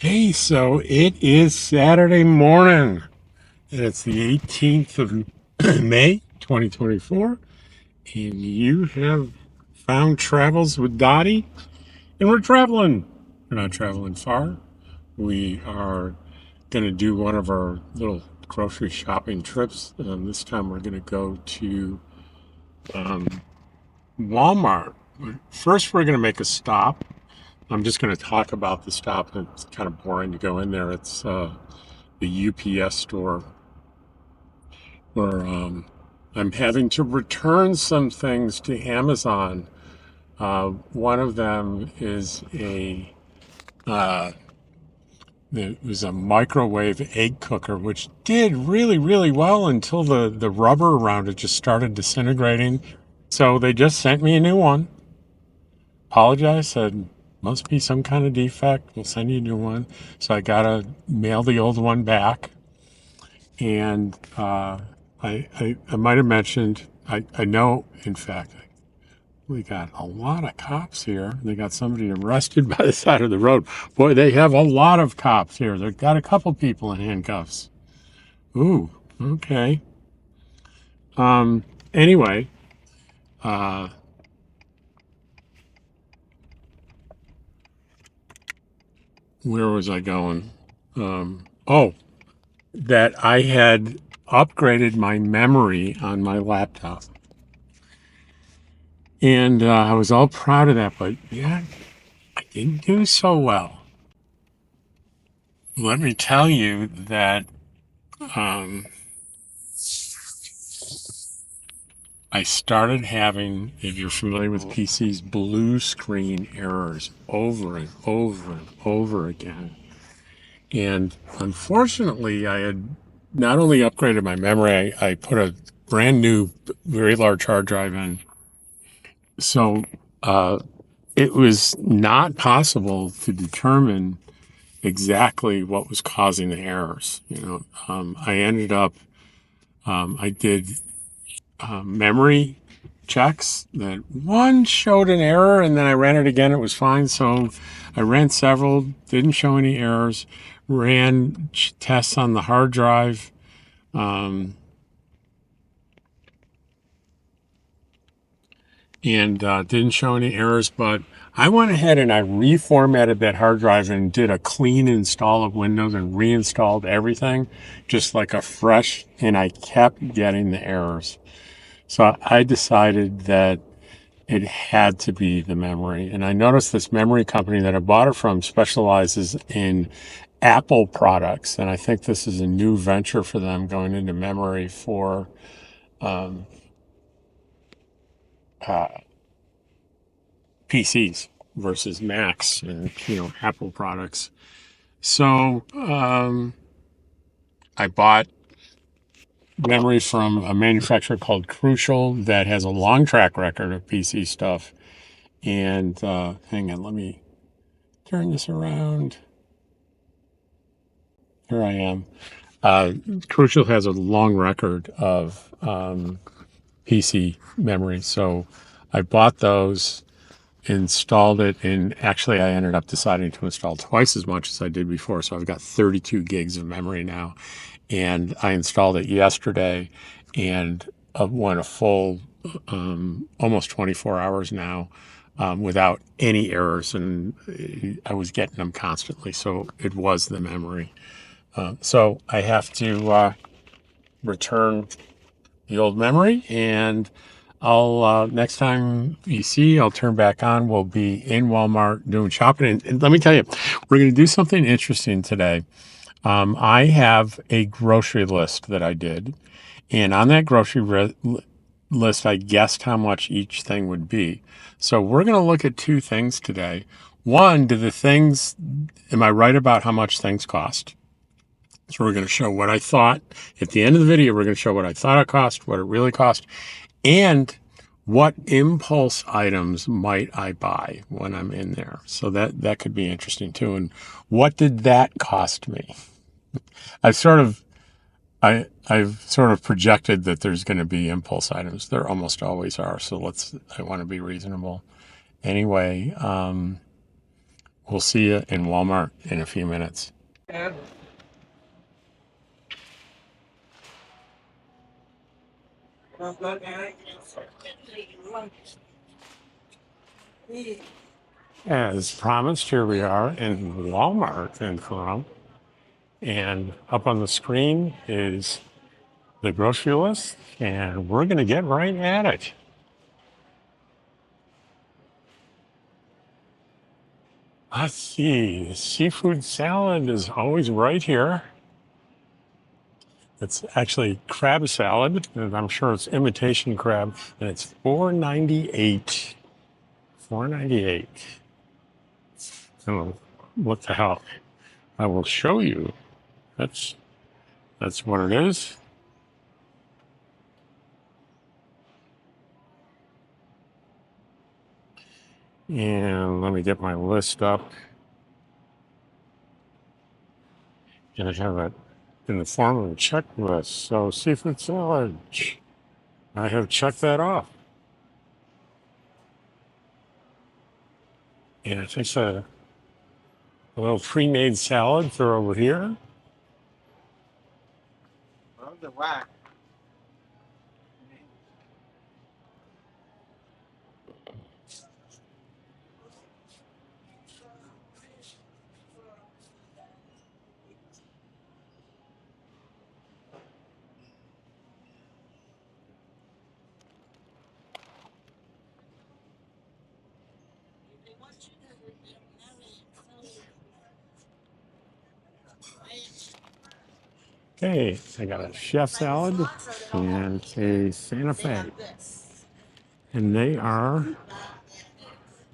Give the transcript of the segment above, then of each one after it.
Hey, so it is Saturday morning, and it's the 18th of May, 2024, and you have found Travels with Dottie, and we're traveling. We're not traveling far. We are going to do one of our little grocery shopping trips. This time we're going to go to um, Walmart. First, we're going to make a stop. I'm just going to talk about the stop. It's kind of boring to go in there. It's the UPS store where I'm having to return some things to Amazon. One of them is uh, it was a microwave egg cooker, which did really, really well until the rubber around it just started disintegrating. So they just sent me a new one. Apologized, said must be some kind of defect. We'll send you a new one. So I gotta mail the old one back. And I might have mentioned, I know, in fact, we got a lot of cops here. They got somebody arrested by the side of the road. Boy, they have a lot of cops here. They've got a couple people in handcuffs. Ooh, okay. Anyway, uh, where was I going? Oh, that I had upgraded my memory on my laptop. And I was all proud of that, but yeah, I didn't do so well. Let me tell you that um, I started having, if you're familiar with PCs, blue screen errors over and over and over again. And unfortunately, I had not only upgraded my memory, I put a brand new, very large hard drive in. So uh, it was not possible to determine exactly what was causing the errors. I ended up, I did memory checks that one showed an error and then I ran it again. It was fine. So I ran several, didn't show any errors, ran tests on the hard drive. And didn't show any errors, but I went ahead and I reformatted that hard drive and did a clean install of Windows and reinstalled everything just like a fresh, and I kept getting the errors. So I decided that it had to be the memory. And I noticed this memory company that I bought it from specializes in Apple products. And I think this is a new venture for them going into memory for uh, PCs versus Macs and, Apple products. So I bought memory from a manufacturer called Crucial that has a long track record of PC stuff. And hang on, let me turn this around. Here I am. Crucial has a long record of PC memory. So I bought those, installed it, and actually I ended up deciding to install twice as much as I did before. So I've got 32 gigs of memory now. And I installed it yesterday and went a full almost 24 hours now without any errors. And I was getting them constantly. So it was the memory. So I have to return the old memory, and I'll next time you see, I'll turn back on. We'll be in Walmart doing shopping, and let me tell you, we're going to do something interesting today. I have a grocery list that I did, and on that list, I guessed how much each thing would be. So we're going to look at two things today. One, am I right about how much things cost? So we're going to show what I thought. At the end of the video, we're going to show what I thought it cost, what it really cost, and what impulse items might I buy when I'm in there. So that could be interesting too. And what did that cost me? I've sort of I've sort of projected that there's going to be impulse items. There almost always are. So I want to be reasonable. Anyway, We'll see you in Walmart in a few minutes. As promised, here we are in Walmart in Pahrump. And up on the screen is the grocery list, and we're going to get right at it. Let's see, seafood salad is always right here. It's actually crab salad, and I'm sure it's imitation crab, and it's $4.98. $4.98. So what the hell? I will show you. That's what it is. And let me get my list up. And I have it in the form of a checklist. So seafood salad, I have checked that off. And I think a little pre-made salad for over here. Okay, I got a chef salad and a Santa Fe. And they are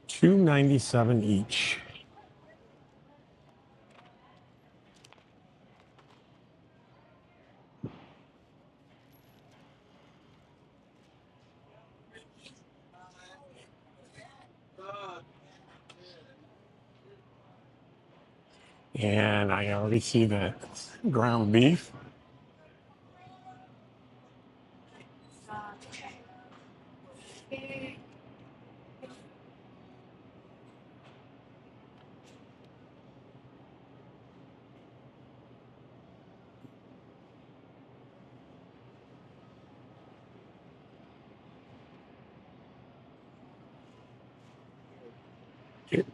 $2.97 each. And I already see the ground beef.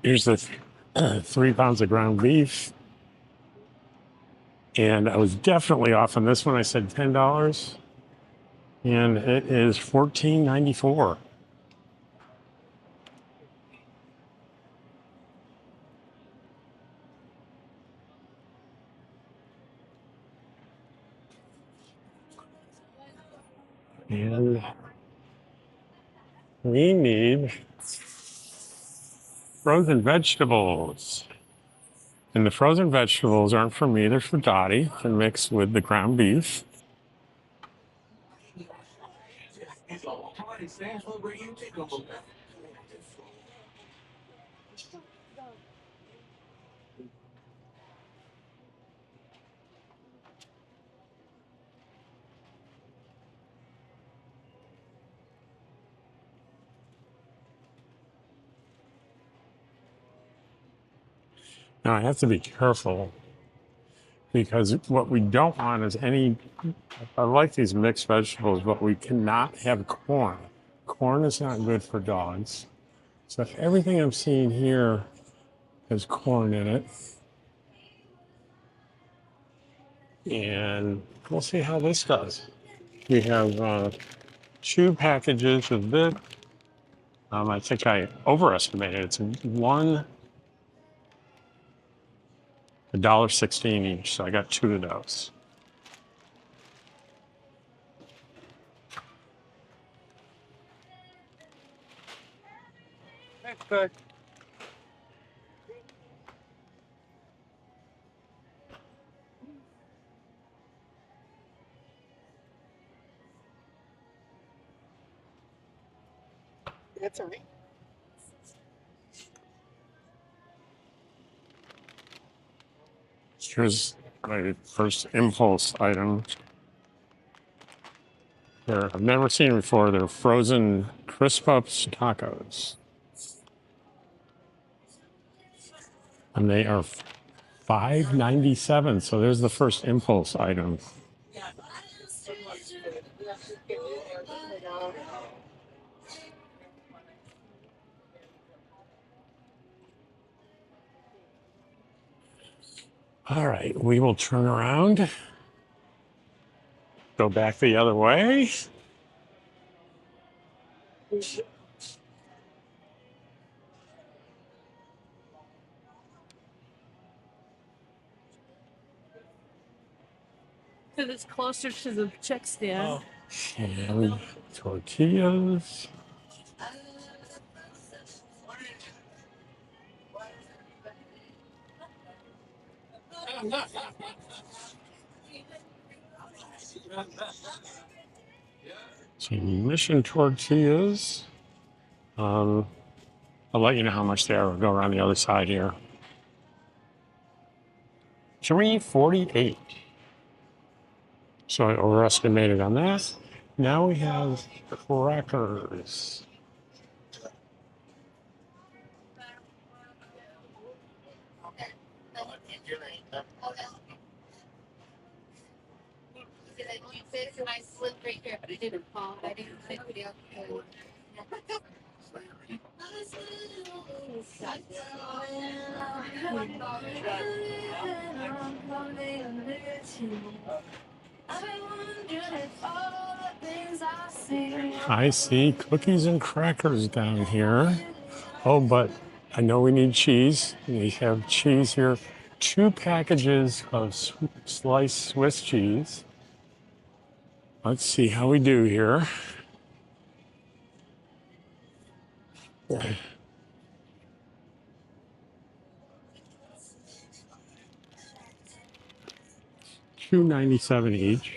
Here's the 3 pounds of ground beef. And I was definitely off on this one. I said $10. And it is $14.94. And we need frozen vegetables. And the frozen vegetables aren't for me, they're for Dottie to mix with the ground beef. Now I have to be careful because what we don't want is I like these mixed vegetables, but we cannot have corn. Corn is not good for dogs. So everything I'm seeing here has corn in it. And we'll see how this does. We have 2 packages of this. I think I overestimated. It's $1.16 each, so I got 2 of those. That's good. That's all right. Here's my first impulse item. I've never seen before. They're frozen crisp ups tacos. and they are $5.97. So there's the first impulse item. All right, we will turn around, go back the other way. Because it's closer to the check stand. And tortillas. Some mission tortillas. I'll let you know how much they are. We'll go around the other side here. $3.48. So I overestimated on that. Now we have crackers. I see cookies and crackers down here. Oh, but I know we need cheese. We have cheese here. 2 packages of sliced Swiss cheese. Let's see how we do here. $2.97 each.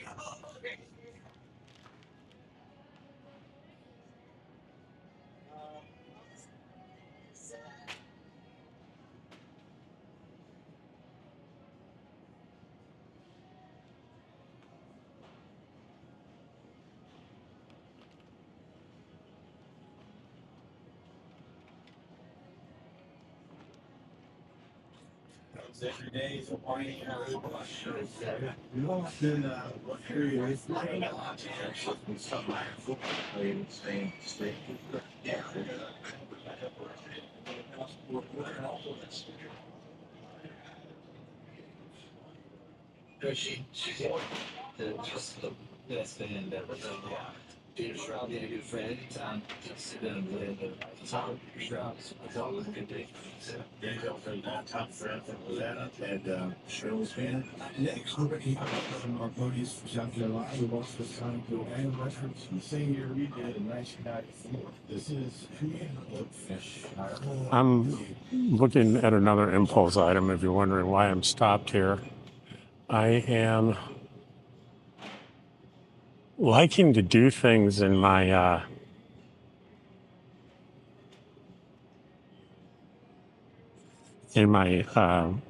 Every day is Hawaiian. Often, what period is just the best band ever. Peter Shroud, yeah, good friend. Anytime, sit down and play the top Shroud. It's always a good day. Yeah, top friend for that. And Shirley's fan. Next, we're going to have our buddies from South Carolina. We've also signed to an reference. The same year we did in 1994. This is Fish. I'm looking at another impulse item if you're wondering why I'm stopped here. I am liking to do things in my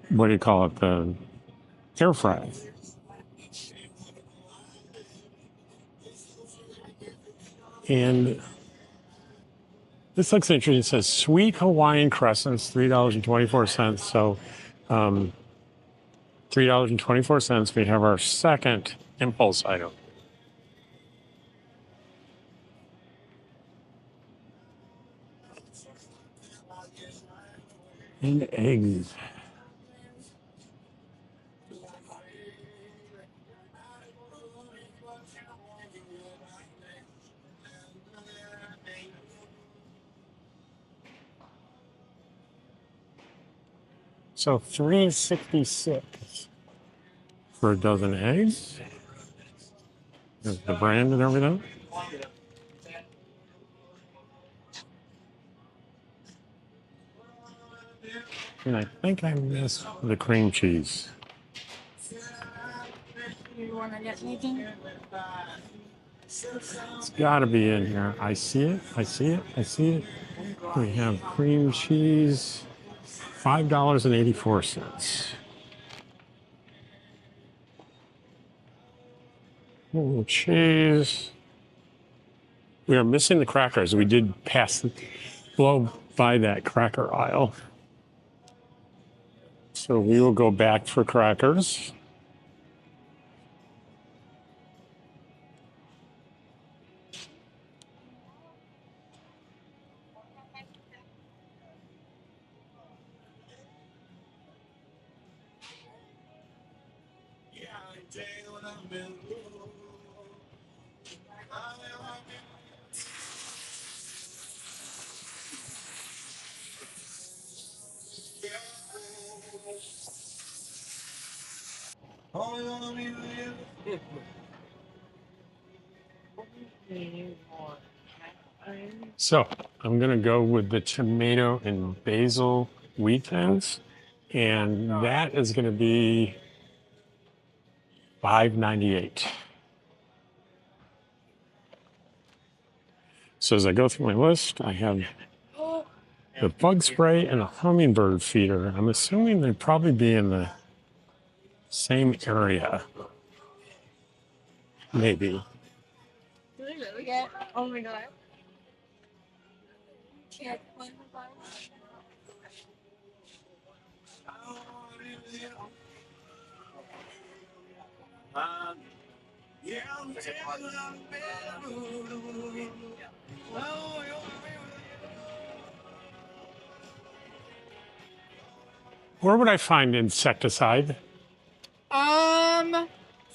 what do you call it, the air fry. And this looks interesting. It says sweet Hawaiian crescents, $3.24. So $3.24. We have our second impulse item. And eggs. So $3.66 for a dozen eggs. There's the brand and everything. And I think I missed the cream cheese. You want to get anything? It's got to be in here. I see it. I see it. I see it. We have cream cheese, $5.84. Cheese. We are missing the crackers. We did blow by that cracker aisle. So we will go back for crackers. So I'm gonna go with the tomato and basil wheat thins, and that is gonna be $5.98. So as I go through my list, I have the bug spray and a hummingbird feeder. I'm assuming they'd probably be in the same area, maybe. Do they really get? Oh my god. Yeah. Where would I find insecticide?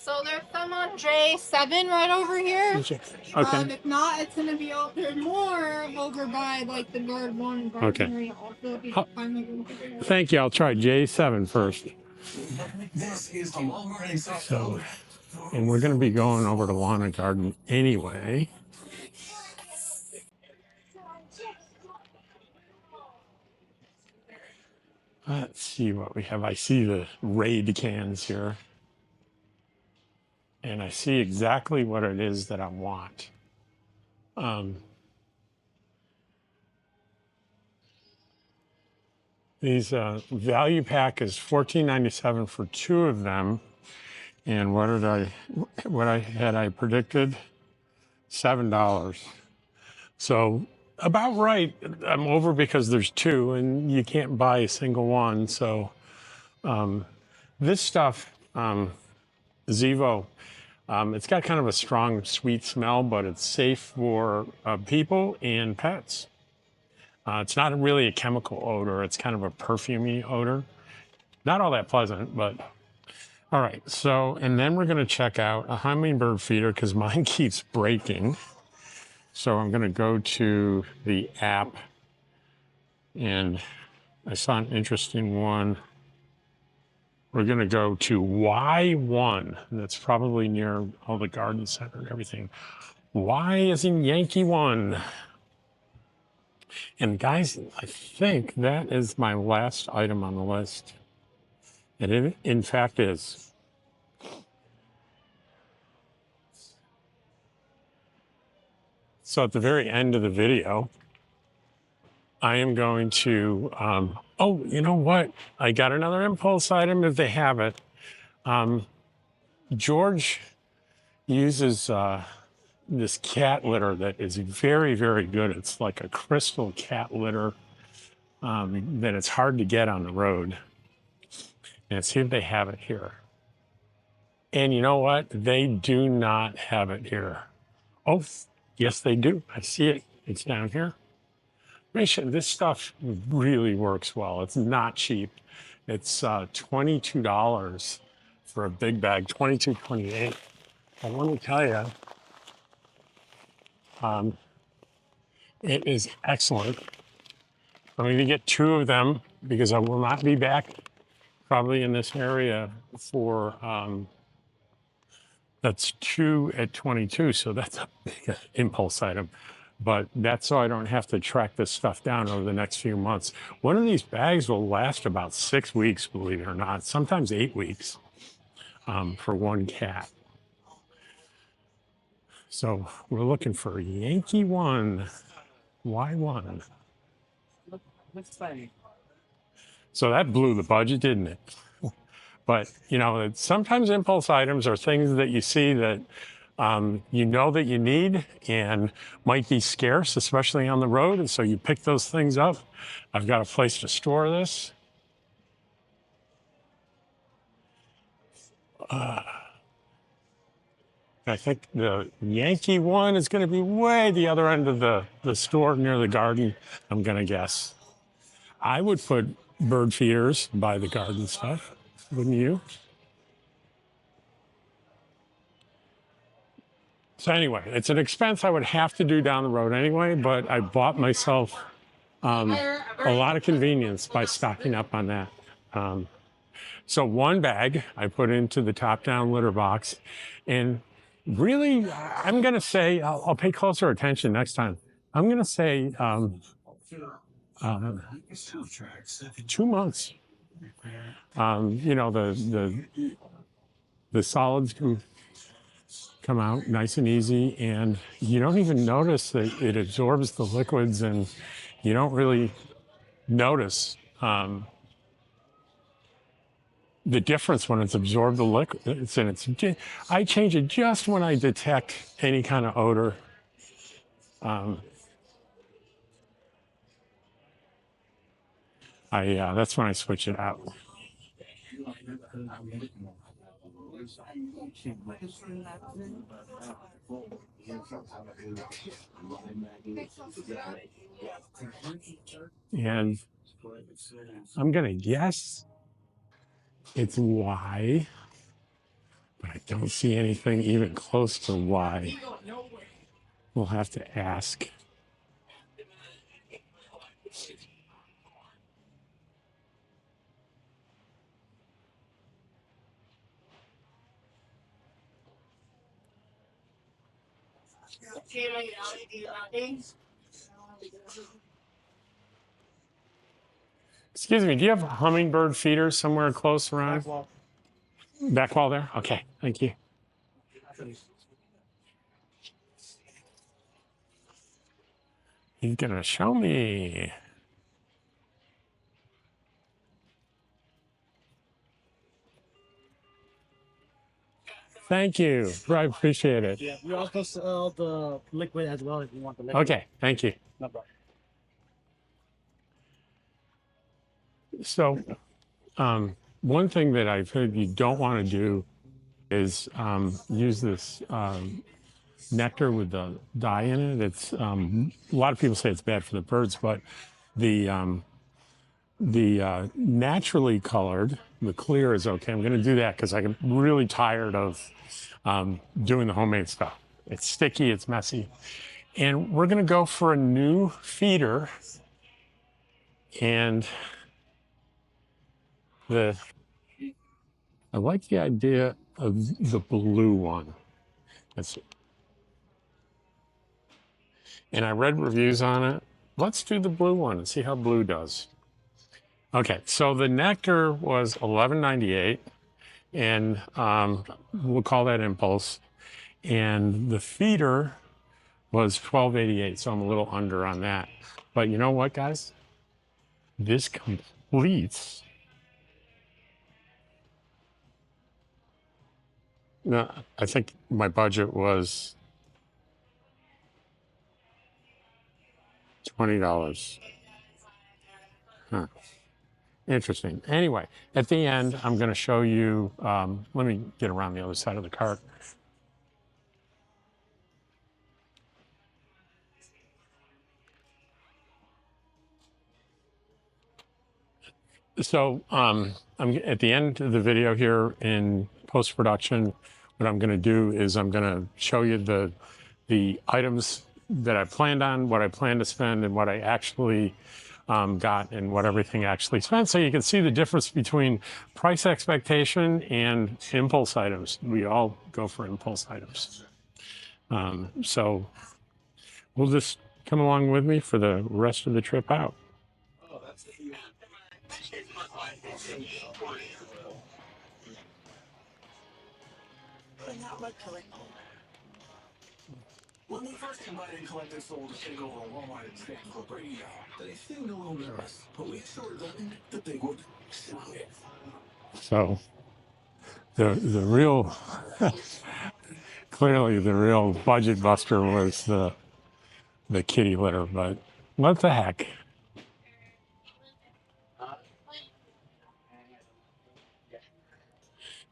So there's some on J7 right over here. Okay. If not, it's gonna be there's more over by like the guard one and guard Okay. area also if you Huh. find like Thank you. I'll try J7 first. This is the long running So, and we're going to be going over to Lawn and Garden anyway. Let's see what we have. I see the Raid cans here. And I see exactly what it is that I want. These value pack is $14.97 for 2 of them. And what had I predicted? $7. So about right. I'm over because there's 2 and you can't buy a single one. So this stuff, Zevo, it's got kind of a strong sweet smell, but it's safe for people and pets. It's not really a chemical odor. It's kind of a perfumey odor. Not all that pleasant, but all right. So, and then we're going to check out a hummingbird feeder because mine keeps breaking. So I'm going to go to the app, and I saw an interesting one. We're going to go to Y1. That's probably near all the garden center and everything. Y is in Yankee 1. And guys, I think that is my last item on the list. And it, in fact, is. So at the very end of the video, I am going to, oh, you know what? I got another impulse item if they have it. George uses this cat litter that is very, very good. It's like a crystal cat litter that it's hard to get on the road. And see if they have it here. And you know what? They do not have it here. Oh, yes, they do. I see it. It's down here. This stuff really works well. It's not cheap. It's $22 for a big bag, $22.28. I want to tell you, it is excellent. I'm going to get 2 of them because I will not be back probably in this area for, that's 2 at 22. So that's a big impulse item. But that's so I don't have to track this stuff down over the next few months. One of these bags will last about 6 weeks, believe it or not, sometimes 8 weeks for one cat. So we're looking for Yankee 1, Y1. Looks funny. So that blew the budget, didn't it? But, you know, sometimes impulse items are things that you see that you know that you need and might be scarce, especially on the road. And so you pick those things up. I've got a place to store this. I think the Yankee one is going to be way the other end of the store near the garden, I'm going to guess. I would put bird feeders by the garden stuff, wouldn't you? So anyway, it's an expense I would have to do down the road anyway, but I bought myself a lot of convenience by stocking up on that. So one bag I put into the top-down litter box, and really, I'm going to say, I'll pay closer attention next time. I'm going to say 2 months. You know, the solids can come out nice and easy, and you don't even notice that it absorbs the liquids, and you don't really notice the difference when it's absorbed the liquids. And I change it just when I detect any kind of odor. That's when I switch it out. And I'm gonna guess it's Y, but I don't see anything even close to Y. We'll have to ask. Excuse me, do you have hummingbird feeders somewhere close around? Back wall there? Okay, thank you. He's gonna show me. Thank you. I appreciate it. Yeah, we also sell the liquid as well if you want the liquid. Okay, thank you. No problem. So, one thing that I've heard you don't want to do is use this nectar with the dye in it. It's a lot of people say it's bad for the birds, but the naturally colored, the clear is okay. I'm going to do that because I'm really tired of doing the homemade stuff. It's sticky, it's messy. And we're going to go for a new feeder. And I like the idea of the blue one. And I read reviews on it. Let's do the blue one and see how blue does. Okay, so the nectar was $11.98, and we'll call that impulse. And the feeder was $12.88, so I'm a little under on that. But you know what, guys? This completes. No, I think my budget was $20. Huh. Interesting. Anyway, at the end, I'm going to show you. Let me get around the other side of the cart. So I'm at the end of the video here in post-production. What I'm going to do is I'm going to show you the items that I planned on, what I plan to spend, and what I actually got, and what everything actually spent. So you can see the difference between price expectation and impulse items. We all go for impulse items. So we'll just come along with me for the rest of the trip out. When we first invited Collective Soul to take over Walmart and Stanford Radio, they seemed a little nervous, but we assured them that they would sell it. So the real, clearly the real budget buster was the kitty litter, but what the heck?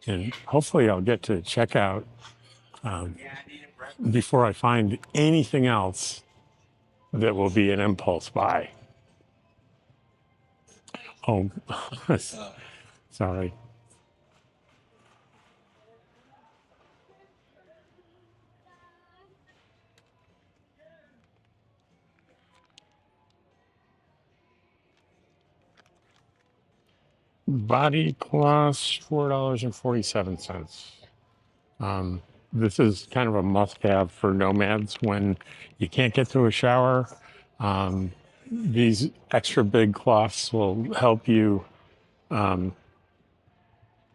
And hopefully I'll get to check out before I find anything else that will be an impulse buy. Oh, sorry. Body cloths, $4.47. This is kind of a must-have for nomads when you can't get to a shower. These extra big cloths will help you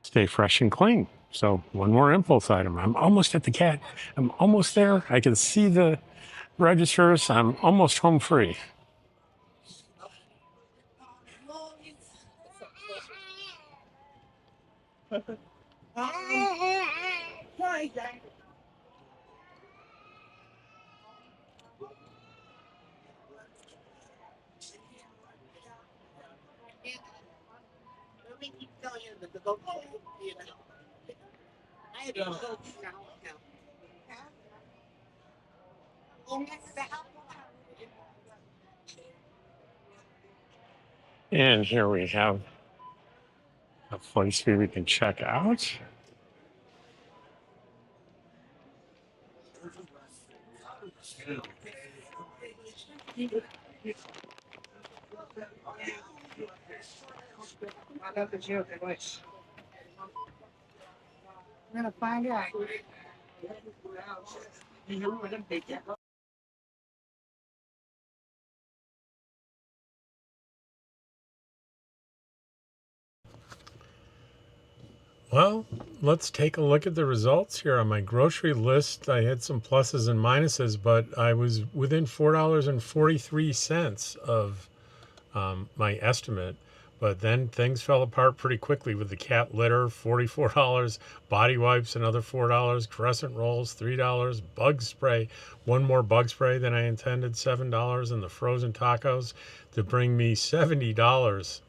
stay fresh and clean. So one more impulse item. I'm almost at the cat. I'm almost there. I can see the registers. I'm almost home free. And here we have a place where we can check out. I'm gonna find out. Well, let's take a look at the results here on my grocery list. I had some pluses and minuses, but I was within $4.43 of my estimate. But then things fell apart pretty quickly with the cat litter, $44, body wipes, another $4, crescent rolls, $3, bug spray, one more bug spray than I intended, $7, and the frozen tacos to bring me $70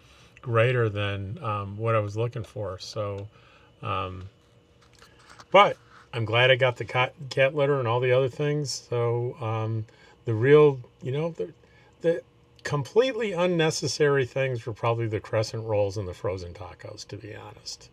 greater than what I was looking for. So, but I'm glad I got the cat litter and all the other things. So the real, the completely unnecessary things were probably the crescent rolls and the frozen tacos, to be honest.